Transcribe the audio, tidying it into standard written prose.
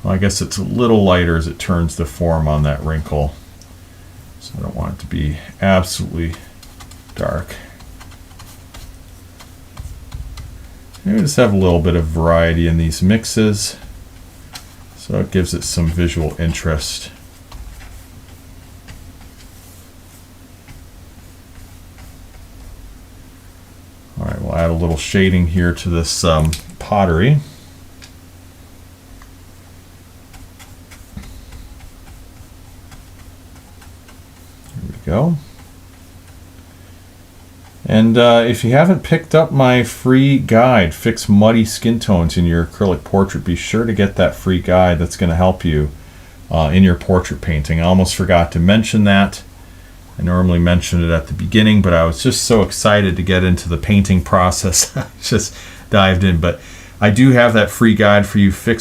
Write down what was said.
Well, I guess it's a little lighter as it turns the form on that wrinkle. So I don't want it to be absolutely dark. Maybe just have a little bit of variety in these mixes, so it gives it some visual interest. All right, we'll add a little shading here to this pottery. There we go. And if you haven't picked up my free guide, Fix Muddy Skin Tones in Your Acrylic Portrait, be sure to get that free guide. That's going to help you in your portrait painting. I almost forgot to mention that. I normally mention it at the beginning, but I was just so excited to get into the painting process. I just dived in. But I do have that free guide for you, Fix